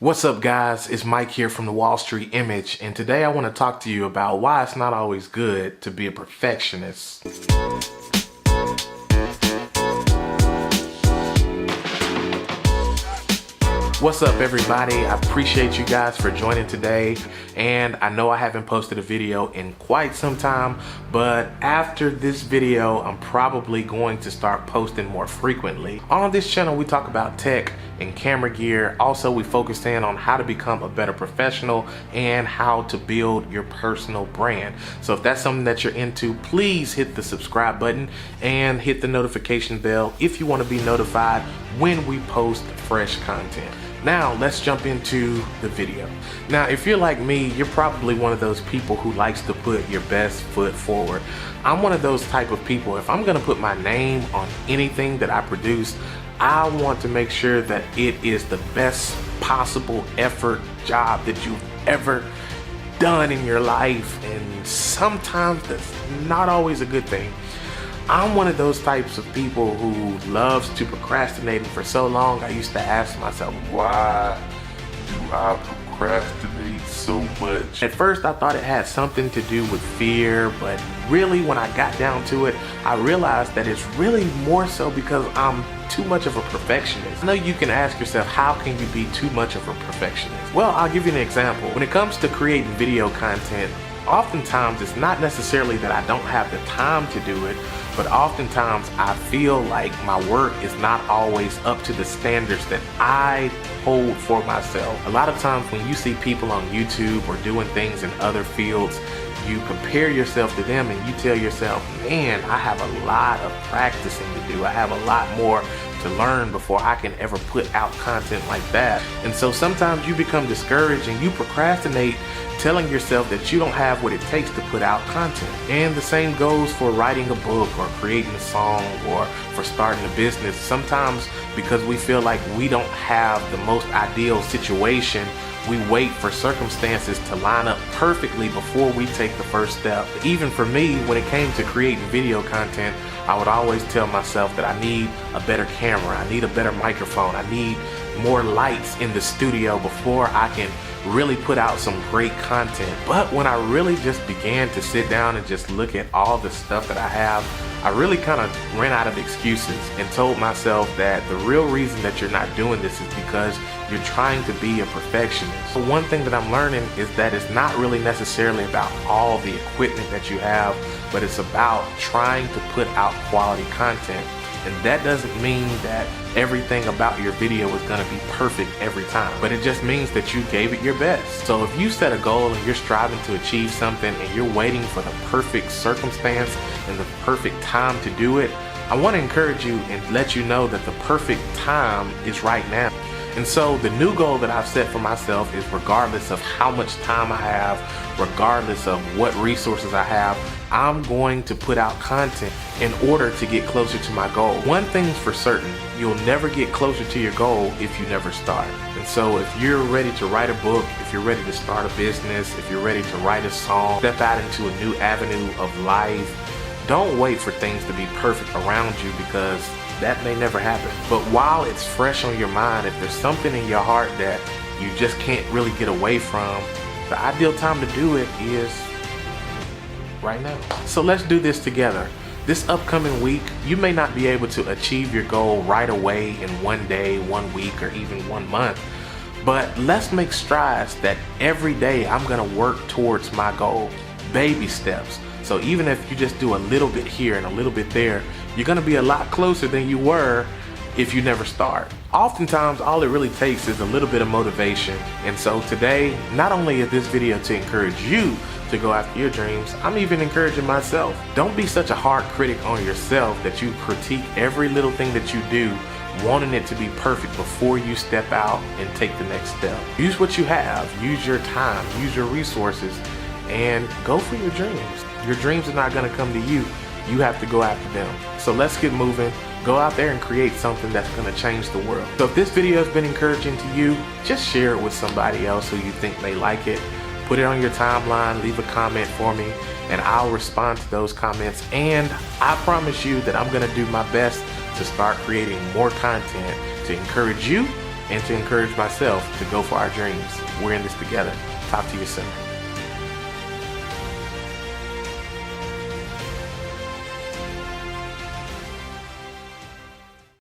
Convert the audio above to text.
What's up, guys? It's Mike here from the Wall Street Image, and today I want to talk to you about why it's not always good to be a perfectionist. What's up, everybody? I appreciate you guys for joining today, and I know I haven't posted a video in quite some time, but after this video I'm probably going to start posting more frequently. On this channel we talk about tech and camera gear. Also, we focus in on how to become a better professional and how to build your personal brand. So if that's something that you're into, please hit the subscribe button and hit the notification bell if you want to be notified when we post fresh content. Now let's jump into the video. Now, if you're like me, you're probably one of those people who likes to put your best foot forward. I'm one of those type of people. If I'm gonna put my name on anything that I produce, I want to make sure that it is the best possible effort job that you've ever done in your life, and sometimes that's not always a good thing. I'm one of those types of people who loves to procrastinate, and for so long I used to ask myself, why do I procrastinate so much? At first I thought it had something to do with fear, but really when I got down to it, I realized that it's really more so because I'm too much of a perfectionist. I know you can ask yourself, how can you be too much of a perfectionist? Well, I'll give you an example. When it comes to creating video content, oftentimes it's not necessarily that I don't have the time to do it, but oftentimes I feel like my work is not always up to the standards that I hold for myself. A lot of times when you see people on YouTube or doing things in other fields, you compare yourself to them and you tell yourself, man, I have a lot of practicing to do. I have a lot more to learn before I can ever put out content like that. And so sometimes you become discouraged and you procrastinate, telling yourself that you don't have what it takes to put out content. And the same goes for writing a book or creating a song or for starting a business. Sometimes because we feel like we don't have the most ideal situation, we wait for circumstances to line up perfectly before we take the first step. Even for me, when it came to creating video content, I would always tell myself that I need a better camera, I need a better microphone, I need more lights in the studio before I can really put out some great content. But when I really just began to sit down and just look at all the stuff that I have, I really kind of ran out of excuses and told myself that the real reason that you're not doing this is because you're trying to be a perfectionist. So one thing that I'm learning is that it's not really necessarily about all the equipment that you have, but it's about trying to put out quality content. And that doesn't mean that everything about your video is going to be perfect every time, but it just means that you gave it your best. So if you set a goal and you're striving to achieve something and you're waiting for the perfect circumstance and the perfect time to do it, I want to encourage you and let you know that the perfect time is right now. And so the new goal that I've set for myself is, regardless of how much time I have, regardless of what resources I have, I'm going to put out content in order to get closer to my goal. One thing's for certain, you'll never get closer to your goal if you never start. And so if you're ready to write a book, if you're ready to start a business, if you're ready to write a song, step out into a new avenue of life, don't wait for things to be perfect around you, because that may never happen. But while it's fresh on your mind, if there's something in your heart that you just can't really get away from, the ideal time to do it is right now. So let's do this together. This upcoming week, you may not be able to achieve your goal right away in one day, 1 week, or even 1 month, but let's make strides that every day I'm gonna work towards my goal, baby steps. So even if you just do a little bit here and a little bit there, you're gonna be a lot closer than you were if you never start. Oftentimes, all it really takes is a little bit of motivation. And so today, not only is this video to encourage you to go after your dreams, I'm even encouraging myself. Don't be such a hard critic on yourself that you critique every little thing that you do, wanting it to be perfect before you step out and take the next step. Use what you have, use your time, use your resources, and go for your dreams. Your dreams are not gonna come to you. You have to go after them. So let's get moving. Go out there and create something that's gonna change the world. So if this video has been encouraging to you, just share it with somebody else who you think may like it. Put it on your timeline, leave a comment for me, and I'll respond to those comments. And I promise you that I'm gonna do my best to start creating more content to encourage you and to encourage myself to go for our dreams. We're in this together. Talk to you soon.